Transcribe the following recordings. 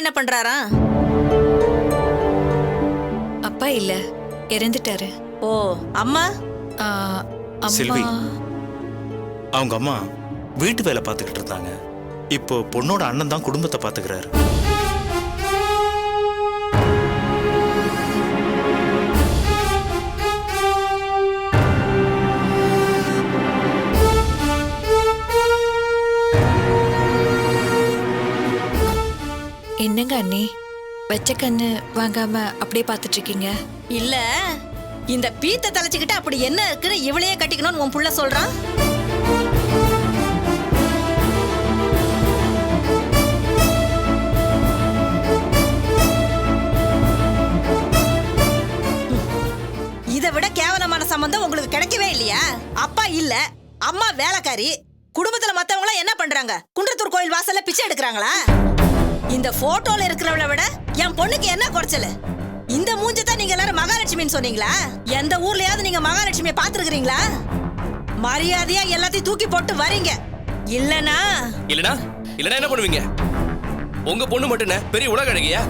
என்ன பண்றாரா? அப்பா இல்ல, இறந்துட்டாரு. ஓ, அம்மா? செல்வி, அவங்க அம்மா வீட்டு வேலை பார்த்துக்கிட்டு இருந்தாங்க. இப்போ பொண்ணோட அண்ணன் தான் குடும்பத்தை பார்த்துக்கிறாரு. என்னங்க அண்ணி, வச்ச கண்ணு வாங்காம அப்படியே பார்த்துட்டு இருக்கீங்க? இல்ல, இந்த பீத்த தலைச்சுக்கிட்டு அப்படி என்ன இருக்குன்னு இவளையே கட்டிக்கணும்னு உன் புள்ள சொல்றான். இதை விட கேவலமான சம்பந்தம் உங்களுக்கு கிடைக்கவே இல்லையா? அப்பா இல்ல, அம்மா வேலைக்காரி. குடும்பத்துல மத்தவங்க என்ன பண்றாங்க? குன்றத்தூர் கோயில் வாசல்ல பிச்சை எடுக்கிறாங்களா? இந்த போட்டோல இருக்கிறவளை விட என் பொண்ணுக்கு என்ன குறைச்சல? இந்த மூஞ்சதான் நீங்க எல்லாரும் மகாலட்சுமின்னு சொன்னீங்களா? எந்த ஊர்லயாவது நீங்க மகாலட்சுமியை பாத்துருக்கீங்களா? மரியாதையா எல்லாத்தையும் தூக்கி போட்டு வரீங்க. இல்லனா என்ன பண்ணுவீங்க? உங்க பொண்ணு மட்டும் பெரிய உலக அழகியா?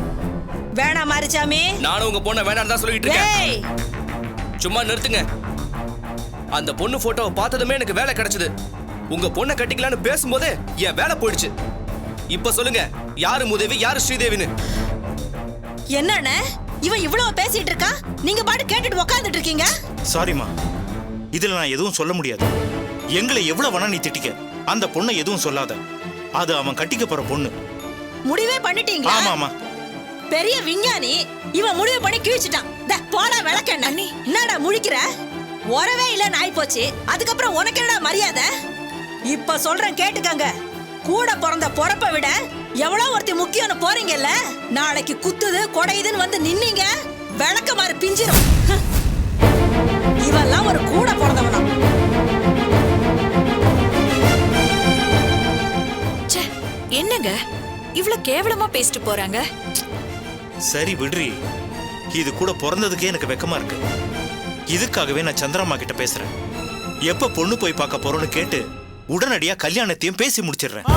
வேணாம் மாரிச்சாமி. நானும் உங்க பொண்ணை வேணாம் தான் சொல்லிட்டு இருக்கேன். சும்மா நிறுத்துங்க. அந்த பொண்ணு போட்டோவை பார்த்ததுமே எனக்கு வேலை கிடைச்சது. உங்க பொண்ணை கட்டிக்கலான்னு பேசும்போது என் வேலை போயிடுச்சு. இப்ப சொல்லுங்க, யாரு முதேவி, யாரு ஸ்ரீதேவின்னு? என்னண்ணே இவன் இவ்வளவு பேசிட்டு இருக்கா? நீங்க பாட்டு கேட்டுட்டு உட்கார்ந்துட்டு இருக்கீங்க. சாரிமா, இதுல நான் எதுவும் சொல்ல முடியாது. எங்களை எவ்வளவு வேணா நீ திட்டிக்க, அந்த பொண்ணை எதுவும் சொல்லாத. அது அவன் கட்டிக்க போற பொண்ணு. முடிவே பண்ணிட்டீங்களா? ஆமாமா. பெரிய விஞ்ஞானி இவன் முடிவு பண்ணி கிழிச்சிட்டான். போடா விளக்கண்ண. என்னடா முழிக்கிற? உறவே இல்ல நாய் போச்சு. அதுக்கப்புறம் உனக்கு என்னடா மரியாதை? இப்ப சொல்றேன் கேட்டுக்கங்க. கூட பிறந்த பொறப்பை விட எவ்வளவு ஒருத்தி முக்கியம்னு போறீங்கல்ல, நாளைக்கு குத்துது கொடையுதுன்னு வந்து நின்னீங்க, விளக்க மாறு பிஞ்சிரும். இவெல்லாம் ஒரு கூட பிறந்தவனா? என்னங்க இவ்வளவு கேவலமா பேசிட்டு போறாங்க? சரி விடுறி, இது கூட பிறந்ததுக்கே எனக்கு வெக்கமா இருக்கு. இதுக்காகவே நான் சந்திரம்மா கிட்ட பேசுறேன். எப்ப பொண்ணு போய் பார்க்க போறோம்னு கேட்டு உடனடியா கல்யாணத்தையும் பேசி முடிச்சிடுறேன்.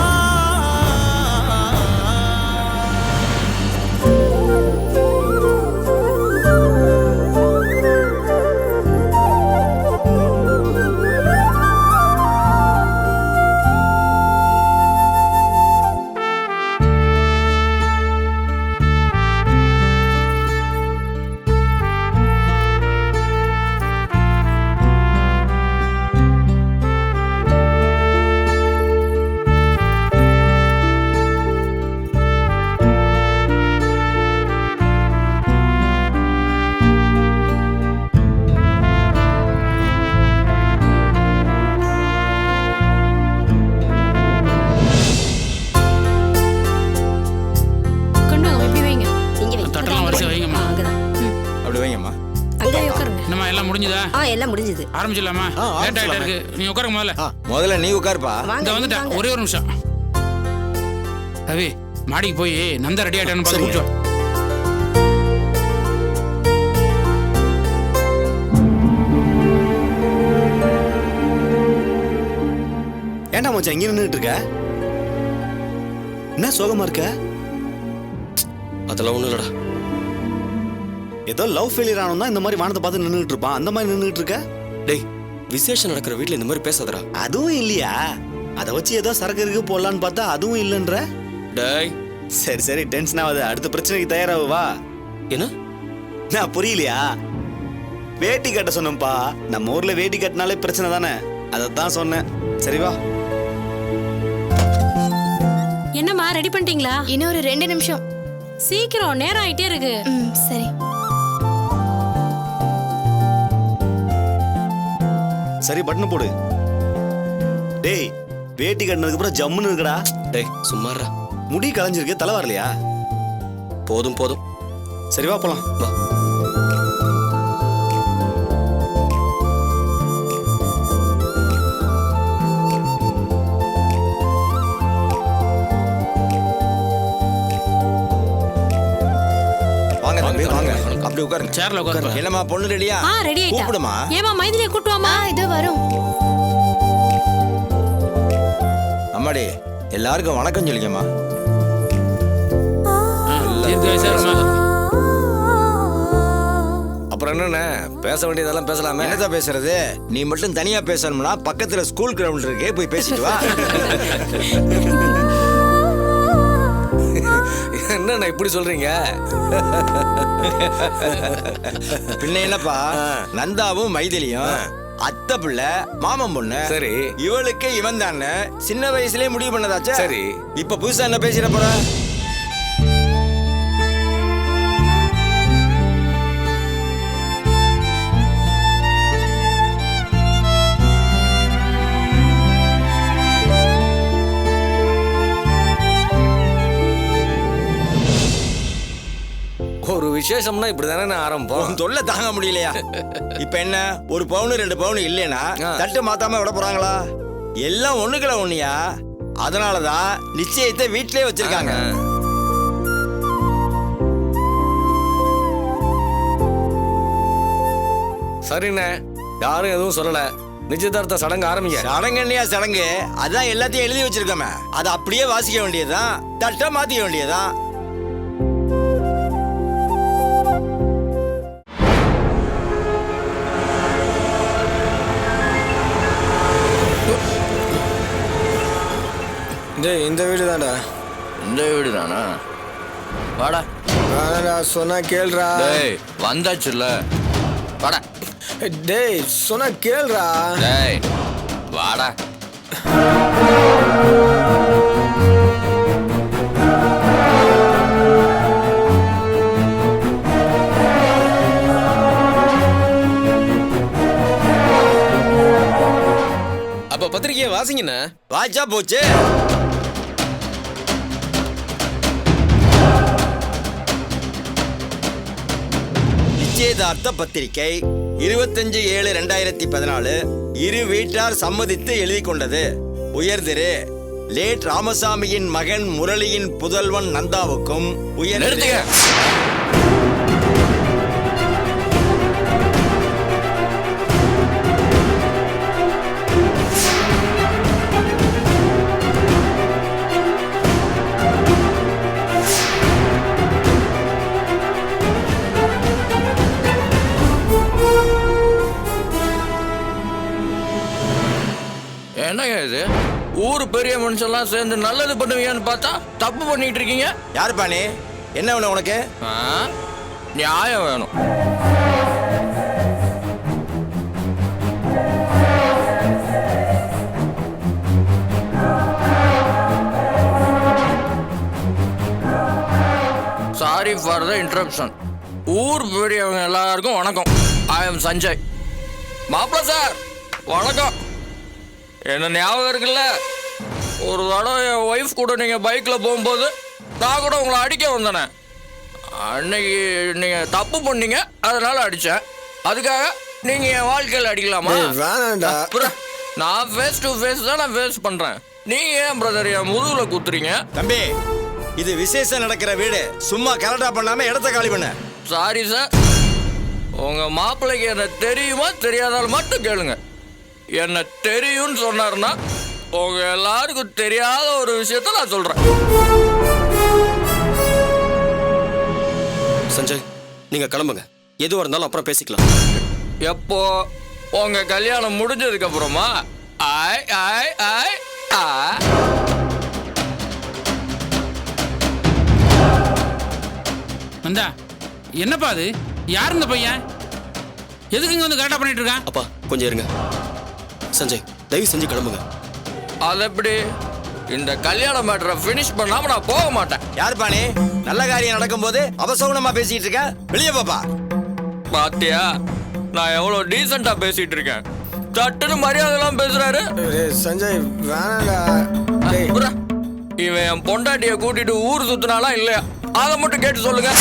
எல்லாம் முடிஞ்சது. ஆரம்பிச்சிடலாமா? லேட் ஆயிட்டே இருக்கு. நீ உட்காருங்க முதல்ல நீ உட்காருப்பா. இந்த வந்துட்டேன், ஒரே ஒரு நிமிஷம். ரவி, மாடிக்கு போய் நந்தா ரெடி ஆயிட்டான்னு பார்த்து முடிச்சோம். ஏண்டா மச்சான் இங்க நின்றுட்டு இருக்க? என்ன சோகமா இருக்க? அதெல்லாம் ஒண்ணும் இல்லடா. ஏதோ லவ் ஃபெயிலியர் ஆனோம் தான் இந்த மாதிரி வானத்தை பார்த்து நின்றுட்டு இருப்பான். அந்த மாதிரி நின்றுட்டு இருக்க? டேய், விசேஷம் நடக்கிற வீட்டுல இந்த மாதிரி பேசாதடா. அதுவும் இல்லையா? அதை வச்சு ஏதோ சரக்கு இருக்கு போடலான்னு பார்த்தா அதுவும் இல்லைன்ற. டேய், சரி சரி, டென்ஷன் ஆகாத. அடுத்த பிரச்சனைக்கு தயாராகு வா. என்ன? நான் புரியலையா? வேட்டி கட்ட சொன்னப்பா. நம்ம ஊர்ல வேட்டி கட்டினாலே பிரச்சனை தானே, அதைத்தான் சொன்னேன். சரி வா. என்னம்மா ரெடி பண்ணிட்டீங்களா? இன்னும் ஒரு 2 நிமிஷம். சீக்கிரம், நேரம் ஆயிட்டே இருக்கு. சரி சரி, பட்டனை போடு. டேய், வேட்டி கட்டினதுக்கு அப்புறம் ஜம்முன்னு இருக்குடா. டேய் சும்மாறா. முடி கலைஞ்சிருக்கு, தலை வரலையா? போதும் போதும். சரி வா போலாம். வா. வாங்க தம்பி வாங்க. அப்படி உட்காருங்க. சேர்ல உட்காருங்க. என்னம்மா பொண்ணு ரெடியா? ரெடி ஆயிட்டா. கூப்பிடுமா. ஏமா மைதிலியை கூட்டுவாமா? இது வரும். அம்மாடி எல்லாருக்கும் வணக்கம் சொல்லிக்கம்மா. அப்புறம் என்னண்ணே பேச வேண்டியதெல்லாம் பேசலாமே. என்னதான் பேசுறது? நீ மட்டும் தனியா பேசணும்னா பக்கத்துல ஸ்கூல் கிரவுண்ட் இருக்கே, போய் பேசிட்டு வா. என்னண்ணா இப்படி சொல்றீங்க? பின்ன என்னப்பா, நந்தாவும் மைதிலியும் அத்தை பிள்ளை மாமன் பொண்ணு. சரி. இவளுக்கு இவன் தானே சின்ன வயசுலயே முடிவு பண்ணதாச்சா? சரி. இப்ப புதுசா என்ன பேசிட போற? ஒரு விசேஷம்னா இப்படிதானே ஆரம்பம். உன் தொல்லை தாங்க முடியலையா? இப்ப என்ன, ஒரு பவுனு 2 பவுனு இல்லைன்னா தட்டு மாத்தாம விட போறாங்களா? எல்லாம் ஒண்ணுக்குள்ள ஒண்ணியா. அதனாலதான் நிச்சயத்தை வீட்டிலே வச்சிருக்காங்க. சரிண்ணே, யாரும் எதுவும் சொல்லல. நிச்சயதார்த்த சடங்கு ஆரம்பிங்க. சடங்கு என்னையா சடங்கு? அதான் எல்லாத்தையும் எழுதி வச்சிருக்கோமே, அதை அப்படியே வாசிக்க வேண்டியதுதான், தட்டை மாத்திக்க வேண்டியதுதான். இந்த வீடு தான்டா. இந்த வீடு தானா? வாடா. வேணாடா, சொன்னா கேள்றா. டேய் வந்தாச்சுல்ல, வாடா. டேய் சொன்னா கேள்றா. டேய் வாடா. அப்ப பத்திரிக்கையை வாசிங்கண்ணா. வாச்சா போச்சு. நிச்சயதார்த்த பத்திரிகை 25/7/2014 இரு வீட்டார் சம்மதித்து எழுதி கொண்டது. உயர்திரு லேட் ராமசாமியின் மகன் முரளியின் புதல்வன் நந்தாவுக்கும் உயர்திரு என்னங்க இது? ஊர் பெரிய மனுஷன்லாம் சேர்ந்து நல்லது பண்ணுவீங்கன்னு பார்த்தா தப்பு பண்ணிட்டு இருக்கீங்க. யாருப்பா நீ? என்ன வேணும் உனக்கு? நியாயம் வேணும். Sorry for the interruption. ஊர் பெரியவங்க எல்லாருக்கும் வணக்கம். I am Sanjay. மாப்பிள்ள சார் வணக்கம். என்ன ஞாபகம் இருக்குல்ல? ஒரு தடவை என் ஒய்ஃப் கூட நீங்கள் பைக்கில் போகும்போது நான் கூட உங்களை அடிக்க வந்தேனே. அன்னைக்கு நீங்கள் தப்பு பண்ணீங்க, அதனால அடித்தேன். அதுக்காக நீங்கள் என் வாழ்க்கையில் அடிக்கலாமா? வேணாண்டா. அப்புறம் நான் ஃபேஸ் டு ஃபேஸ் தான் நான் ஃபேஸ் பண்ணுறேன். நீங்கள் ஏன் பிரதர் என் முதுகில் குத்துறீங்க? தம்பி, இது விசேஷம் நடக்கிற வீடு. சும்மா கலட்டா பண்ணாம இடத்த காலி பண்ண. Sorry sir. உங்கள் மாப்பிள்ளைக்கு என்ன தெரியுமா தெரியாதாலும் மட்டும் கேளுங்க. என்ன தெரியும்னு சொன்னார்னா உங்க எல்லாருக்கும் தெரியாத ஒரு விஷயத்த நான் சொல்றேன். சஞ்சய், நீங்க கிளம்புங்க. எதுவா இருந்தாலும் அப்புறம் பேசிக்கலாம். எப்போ? உங்க கல்யாணம் முடிஞ்சதுக்கு அப்புறமா? ஆய் ஆய் ஆய் ஆ. நந்தா, என்னப்பா அது? யார் இந்த பையன்? எதுக்கு இங்க வந்து கரெக்டா பண்ணிட்டு இருக்கான்? அப்பா கொஞ்சம் இருங்க. சஞ்சய், தயவு செஞ்சு கிளம்புங்க. அது எப்படி? இந்த கல்யாண மேட்டரை ஃபினிஷ் பண்ணாம நான் போக மாட்டேன். யாருப்பா நீ? நல்ல காரியம் நடக்கும் போது அபசகுனமா பேசிட்டு இருக்க. வெளியே பாப்பா. பாத்தியா, நான் எவ்வளவு டீசெண்டா பேசிட்டு இருக்கேன். சட்டுன்னு மரியாதைலாம் பேசுறாரு. சஞ்சய் வேணாடா. இவன் என் பொண்டாட்டிய கூட்டிட்டு ஊர் சுத்தினாலா இல்லையா, அதை மட்டும் கேட்டு சொல்லுங்க.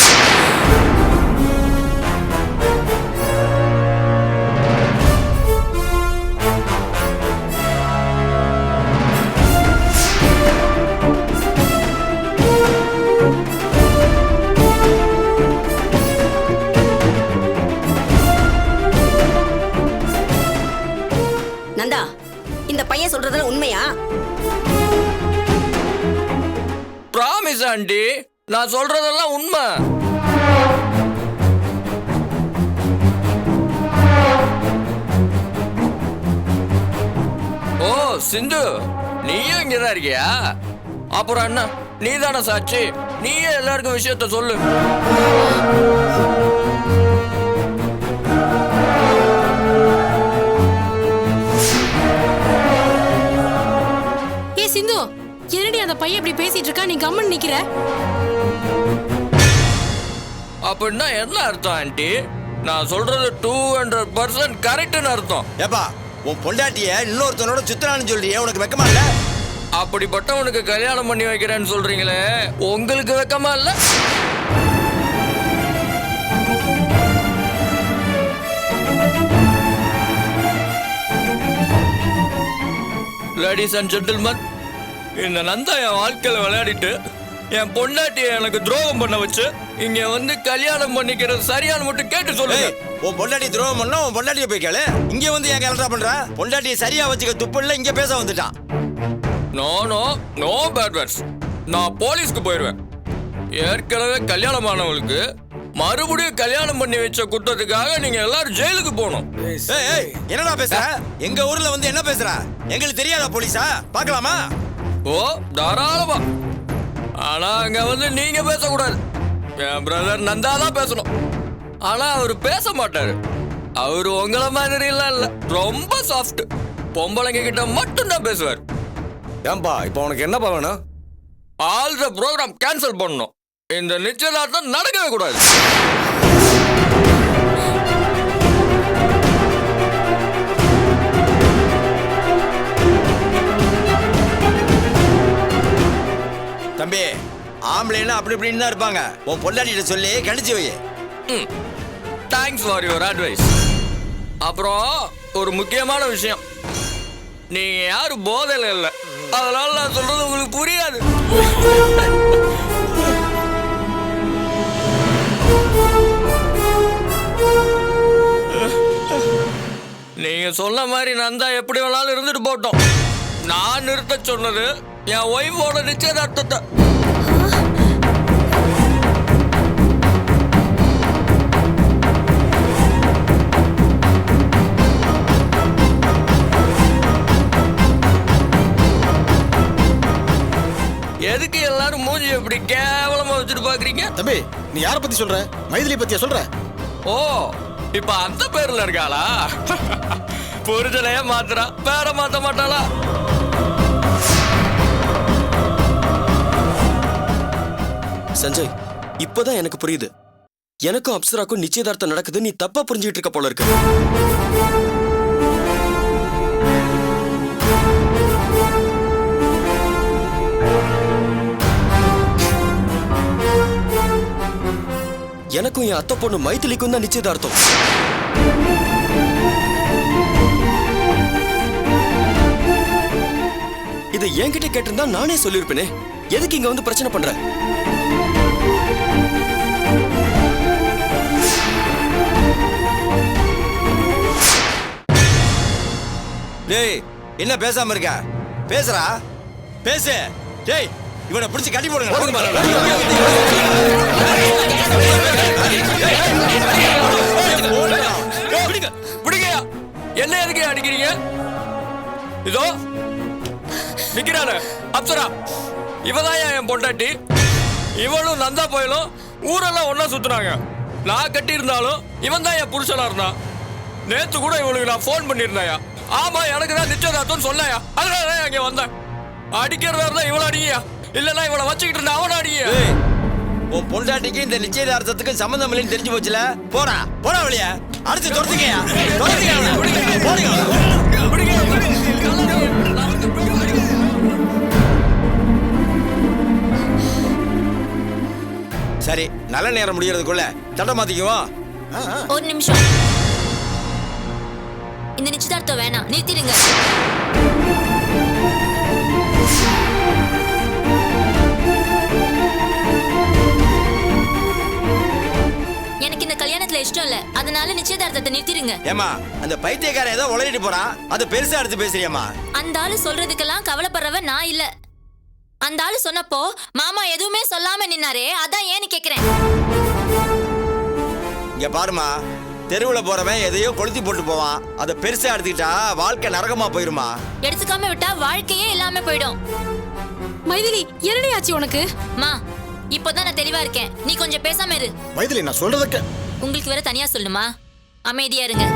நந்தா, இந்த பையன் சொல்றதுல உண்மையா? ப்ராமிஸ் ஆண்டி, நான் சொல்றதெல்லாம் உண்மை. ஓ சிந்து, நீயும் இங்கதான் இருக்கியா? அப்புறம் என்ன, நீ தானே சாட்சி, நீயே எல்லாருக்கும் விஷயத்த சொல்லு. ஏ சிந்து, என்னடி அந்த பையன் இப்படி பேசிட்டு இருக்கா, நீ கம்மன் நிக்கிற? அப்படின்னா என்ன அர்த்தம் ஆண்டி? நான் சொல்றது 200% கரெக்ட்னு அர்த்தம். ஏப்பா, உன் பொண்டாட்டிய இன்னொருத்தனோட சுத்தரான்னு சொல்றியே, உனக்கு வெக்கமா இல்ல? அப்படிப்பட்டவனுக்கு கல்யாணம் பண்ணி வைக்கிறேன்னு சொல்றீங்களே, உங்களுக்கு வெக்கமா இல்ல? லேடிஸ் அண்ட் ஜென்டில்மன், இந்த நந்தா என் வாழ்க்கையில விளையாடிட்டு என் பொண்டாட்டியை எனக்கு துரோகம் பண்ண வச்சு இங்க வந்து கல்யாணம் பண்ணிக்கிறது சரியானு மட்டும் கேட்டு சொல்லுங்க. உன் பொண்டாட்டி துரோகம் பண்ணா உன் பொண்டாட்டியை போய் கேளு. இங்க வந்து ஏன் கலட்டா பண்ற? பொண்டாட்டியை சரியா வச்சுக்க துப்புல இங்க பேச வந்துட்டான். No no no bad words. நான் போலீஸ்க்கு போயிடுவேன். ஏற்கனவே கல்யாணம் ஆனவங்களுக்கு மறுபடியும் கல்யாணம் பண்ணி வச்ச குற்றத்துக்காக நீங்க எல்லாரும் ஜெயிலுக்கு போகணும். என்னடா பேசுற? எங்க ஊர்ல வந்து என்ன பேசுற? எங்களுக்கு தெரியாதா போலீஸா? பார்க்கலாமா? ஓ தாராளமா. ஆனா அங்க வந்து நீங்க பேசக்கூடாது. என் பிரதர் நந்தா தான் பேசணும். ஆனா அவர் பேச மாட்டாரு. அவரு உங்கள மாதிரி இல்ல, ரொம்ப சாஃப்ட். பொம்பளைங்க கிட்ட மட்டும் தான் பேசுவார். ஏன்பா இப்போ உனக்கு என்னப்பா வேணும்? ஆல் த ப்ரோக்ராம் கேன்சல் பண்ணணும். இந்த நிச்சயதார்த்தம் நடக்கவே கூடாது. தம்பி, ஆம்பளைன்னா அப்படி இப்படின்னு தான் இருப்பாங்க. உன் பொண்டாட்டிட்ட சொல்லி கணிச்சு வை. Thanks for your advice. அப்புறம் ஒரு முக்கியமான விஷயம், நீங்க யாரும் போதையில இல்லை, அதனால நான் சொல்றது உங்களுக்கு புரியாது. நீங்க சொன்ன மாதிரி நந்தா எப்படி வேணாலும் இருந்துட்டு போட்டோம். நான் நிறுத்த சொன்னது என் ஒய்ஃபோட நிச்சயதார்த்தத்தை. எதுக்கு எல்லாரும் மூஞ்சி எப்படி கேவலமா வச்சுட்டு பாக்குறீங்க? தம்பி, நீ யார பத்தி சொல்ற? மைதிலி பத்தியா சொல்ற? ஓ, இப்ப அந்த பேர்ல இருக்காளா? புரிதலையே மாத்துறா, பேர மாத்த மாட்டாளா? சஞ்சய், இப்பதான் எனக்கு புரியுது. எனக்கும் அப்சராக்கும் நிச்சயதார்த்தம் நடக்குது, நீ தப்பா புரிஞ்சுக்கிட்டு இருக்க போல இருக்கு. எனக்கும் என் அத்தை பொண்ணு மைதிலிக்கும் தான் நிச்சயதார்த்தம். இதை என்கிட்ட கேட்டிருந்தா நானே சொல்லியிருப்பேனே. எதுக்கு இங்க வந்து பிரச்சனை பண்ற? டேய், என்ன பேசாம இருக்க? பேசுறா, பேசு. டேய், இவனை பிடிச்சி கட்டி போடுங்க. என்ன எதுக்கு அடிக்கிறீங்க? இதோ நிக்கிறாரு அப்சரா, இவதான் என் பொண்டாட்டி. இவளும் நந்தா போயிலும் ஊரெல்லாம் ஒன்னா சுத்துறாங்க. நான் கட்டி இருந்தாலும் இவன் தான் என் புருஷனா இருந்தான். நேத்து கூட இவளுக்கு நான் போன் பண்ணிருந்தாயா. ஆமா, எனக்கு தான் நிச்சயதார்த்தம் சொன்னாயா. அதனால அங்க வந்தேன். அடிக்கிறதா இருந்தா இவள அடிங்கயா, இல்லன்னா இவளை வச்சுக்கிட்டு இருந்தா அவனை அடிங்க. உன் பொண்டாட்டிக்கு இந்த நிச்சயதார்த்தத்துக்கு சம்பந்தம் இல்லைன்னு தெரிஞ்சு போச்சுல. போறா போறா வழியா, அடுத்து துரத்துக்கயா. சரி, நல்ல நேரம் முடியறதுக்குள்ள தட்டை மாத்திக்குவோம். ஒரு நிமிஷம், இந்த நிச்சயதார்த்தம் வேணாம், நிறுத்திடுங்க. எனக்கு இந்த கல்யாணத்துல இஷ்டம் இல்ல, அதனால நிச்சயதார்த்தத்தை நிறுத்திடுங்க. ஏமா, அந்த பைத்தியக்காரன் ஏதோ உளறிட்டு போறான், அது பெருசா எடுத்து பேசுறியம்மா. அந்த ஆளு சொல்றதுக்கெல்லாம் கவலைப்படுறவ நான் இல்ல. அந்த ஆளு சொன்னப்போ மாமா எதுவுமே சொல்லாம நின்னாரே, அதான் ஏன்னு கேக்குறேன். இங்க பாருமா, தெருவுல போறவன் எதையோ கொளுத்தி போட்டு போவான். அதை பெருசா எடுத்துக்கிட்டா வாழ்க்கை நரகமா போயிருமா. எடுத்துக்காம விட்டா வாழ்க்கையே இல்லாம போயிடும். மைதிலி என்னடி ஆச்சு உனக்கு? மா, இப்போதான் நான் தெளிவா இருக்கேன். நீ கொஞ்சம் பேசாம இரு. மைதிலி நான் சொல்றதுக்கு உங்களுக்கு வேற தனியா சொல்லுமா? அமைதியா இருங்க.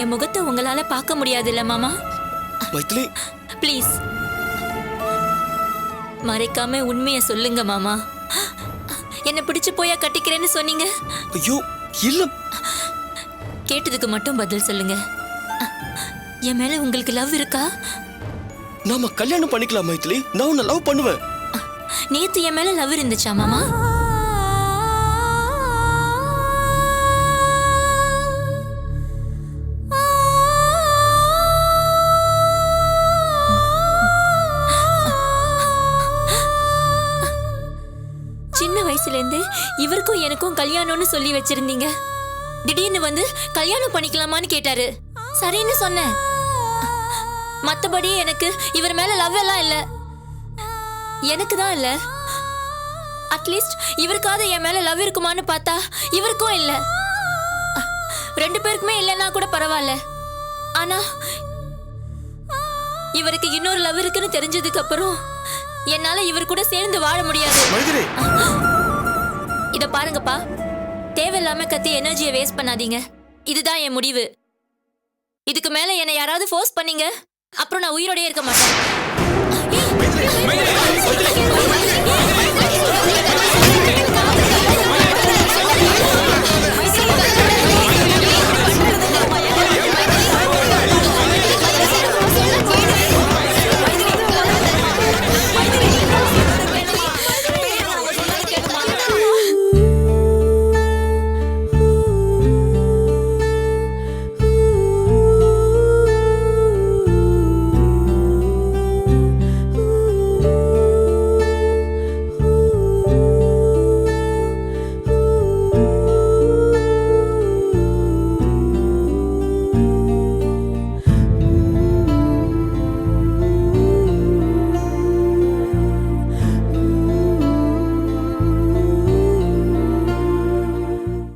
என் முகத்தை உங்களால பார்க்க முடியாது இல்ல மாமா? மைதிலி ப்ளீஸ் மறைக்காம உண்மையை சொல்லுங்க மாமா. என்ன பிடிச்சு போயா கட்டிக்கிறேன்னு சொன்னீங்க? ஐயோ இல்ல. கேட்டதுக்கு மட்டும் பதில் சொல்லுங்க. என் மேல உங்களுக்கு லவ் இருக்கா? நாம கல்யாணம் பண்ணிக்கலாம் மைதிலி. நான் உன்னை லவ் பண்ணுவேன். நேத்து என் மேல லவ் இருந்துச்சா மாமா? சின்ன வயசுல இருந்து இவருக்கும் எனக்கும் கல்யாணம்னு சொல்லி வச்சிருந்தீங்க. திடீர்னு வந்து கல்யாணம் பண்ணிக்கலாமான்னு கேட்டாரு. சரின்னு சொன்னேன். மத்தபடி எனக்கு இவர் மேல லவ் எல்லாம் இல்ல. எனக்கு தான் இல்ல. அட்லீஸ்ட் இவருக்காவது என் மேல லவ் இருக்குமான்னு பார்த்தா இவருக்கும் இல்ல. 2 பேருக்குமே இல்லைன்னா கூட பரவாயில்ல. ஆனா இவருக்கு இன்னொரு லவ் இருக்குன்னு தெரிஞ்சதுக்கு அப்புறம் என்னால இவர் கூட சேர்ந்து வாழ முடியாது. இத பாருங்கப்பா, தேவையில்லாம கத்தி எனர்ஜியை வேஸ்ட் பண்ணாதீங்க. இதுதான் என் முடிவு. இதுக்கு மேல என்னை யாராவது ஃபோர்ஸ் பண்ணீங்க, அப்புறம் நான் உயிரோடயே இருக்க மாட்டேன்.